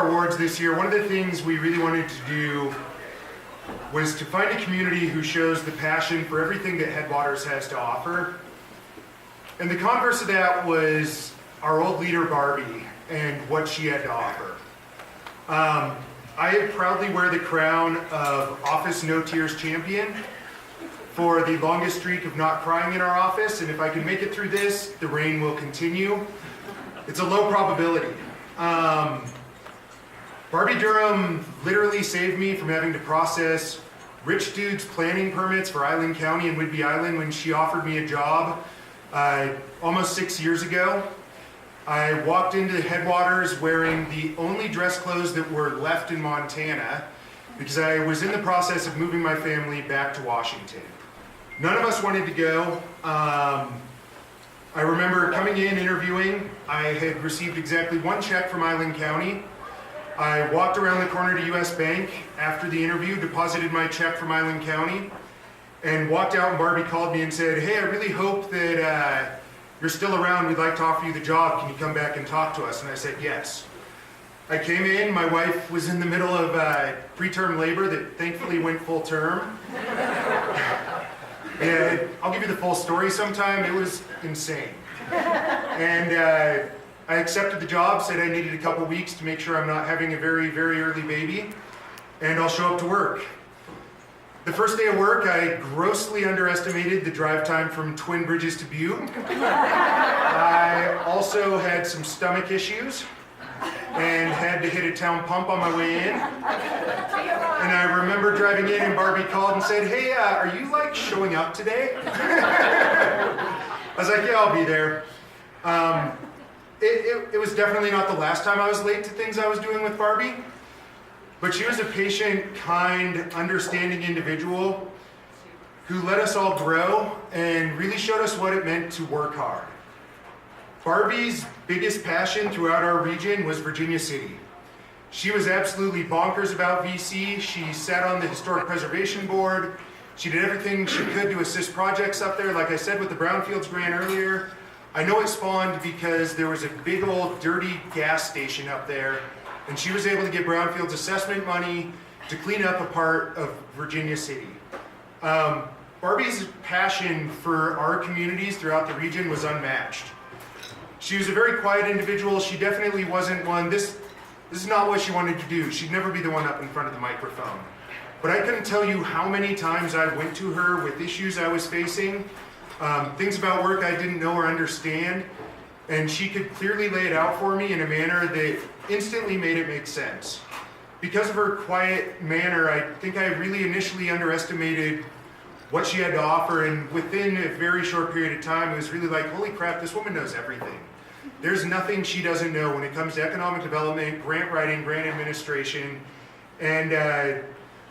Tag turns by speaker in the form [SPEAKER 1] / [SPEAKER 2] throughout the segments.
[SPEAKER 1] our awards this year, one of the things we really wanted to do was to find a community who shows the passion for everything that Headwaters has to offer. And the converse of that was our old leader, Barbie, and what she had to offer. I proudly wear the crown of Office No Tears Champion for the longest streak of not crying in our office, and if I can make it through this, the rain will continue. It's a low probability. Barbie Durham literally saved me from having to process rich dudes' planning permits for Island County and Whidbey Island when she offered me a job almost 6 years ago. I walked into Headwaters wearing the only dress clothes that were left in Montana because I was in the process of moving my family back to Washington. None of us wanted to go. I remember coming in, interviewing. I had received exactly one check from Island County. I walked around the corner to US Bank after the interview, deposited my check from Island County, and walked out, and Barbie called me and said, "Hey, I really hope that you're still around. We'd like to offer you the job. Can you come back and talk to us?" And I said, yes. I came in. My wife was in the middle of preterm labor that thankfully went full term. And I'll give you the full story sometime. It was insane. And I accepted the job, said I needed a couple weeks to make sure I'm not having a very, very early baby, and I'll show up to work. The first day of work, I grossly underestimated the drive time from Twin Bridges to Butte. I also had some stomach issues and had to hit a town pump on my way in. And I remember driving in and Barbie called and said, "Hey, are you like showing up today?" I was like, "Yeah, I'll be there." It was definitely not the last time I was late to things I was doing with Barbie. But she was a patient, kind, understanding individual who let us all grow and really showed us what it meant to work hard. Barbie's biggest passion throughout our region was Virginia City. She was absolutely bonkers about VC. She sat on the Historic Preservation Board. She did everything she could to assist projects up there. Like I said with the Brownfields grant earlier, I know it spawned because there was a big old dirty gas station up there, and she was able to get Brownfields assessment money to clean up a part of Virginia City. Barbie's passion for our communities throughout the region was unmatched. She was a very quiet individual. She definitely wasn't one, this is not what she wanted to do. She'd never be the one up in front of the microphone. But I couldn't tell you how many times I went to her with issues I was facing, things about work I didn't know or understand, and she could clearly lay it out for me in a manner that instantly made it make sense. Because of her quiet manner, I think I really initially underestimated what she had to offer, and within a very short period of time, it was really like, holy crap, this woman knows everything. There's nothing she doesn't know when it comes to economic development, grant writing, grant administration, and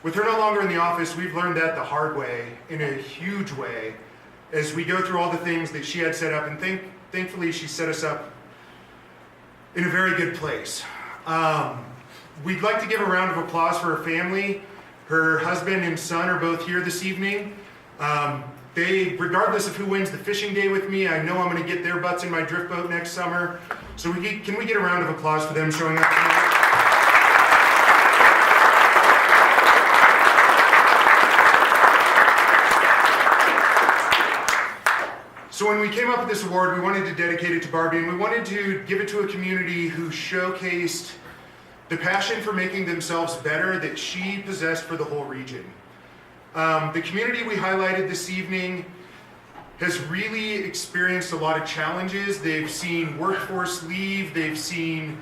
[SPEAKER 1] with her no longer in the office, we've learned that the hard way, in a huge way, as we go through all the things that she had set up, and thankfully she set us up in a very good place. We'd like to give a round of applause for her family. Her husband and son are both here this evening. They, regardless of who wins the fishing day with me, I know I'm going to get their butts in my drift boat next summer. So can we get a round of applause for them showing up tonight? So when we came up with this award, we wanted to dedicate it to Barbie, and we wanted to give it to a community who showcased the passion for making themselves better that she possessed for the whole region. The community we highlighted this evening has really experienced a lot of challenges. They've seen workforce leave, they've seen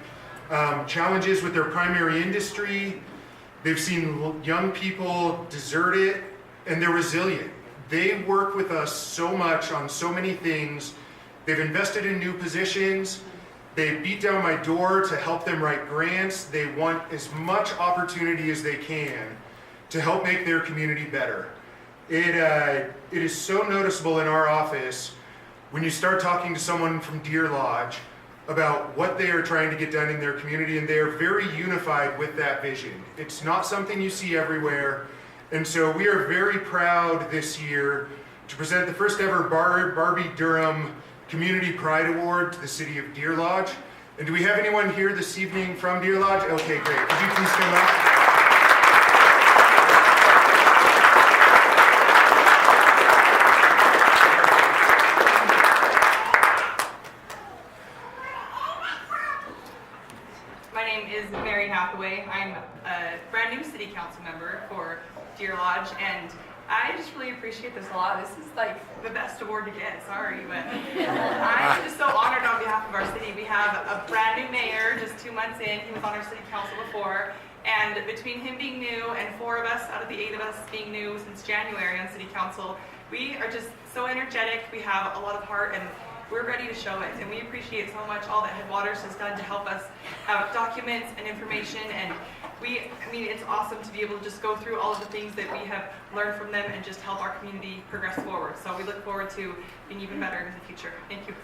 [SPEAKER 1] challenges with their primary industry, they've seen young people desert it, and they're resilient. They work with us so much on so many things. They've invested in new positions. They beat down my door to help them write grants. They want as much opportunity as they can to help make their community better. It is so noticeable in our office when you start talking to someone from Deer Lodge about what they are trying to get done in their community, and they're very unified with that vision. It's not something you see everywhere. And so we are very proud this year to present the first ever Barbie Durham Community Pride Award to the City of Deer Lodge. And do we have anyone here this evening from Deer Lodge? Okay, great. Could you please stand up?
[SPEAKER 2] My name is Mary Hathaway. I'm a brand new city council member for Deer Lodge, and I just really appreciate this a lot. This is like the best award to get, sorry, but I'm just so honored on behalf of our city. We have a brand new mayor, just 2 months in. He was on our city council before, and between him being new and 4 of us out of the 8 of us being new since January on city council, we are just so energetic. We have a lot of heart, and we're ready to show it, and we appreciate so much all that Headwaters has done to help us have documents and information, and I mean, it's awesome to be able to just go through all of the things that we have learned from them and just help our community progress forward. So we look forward to being even better in the future. Thank you.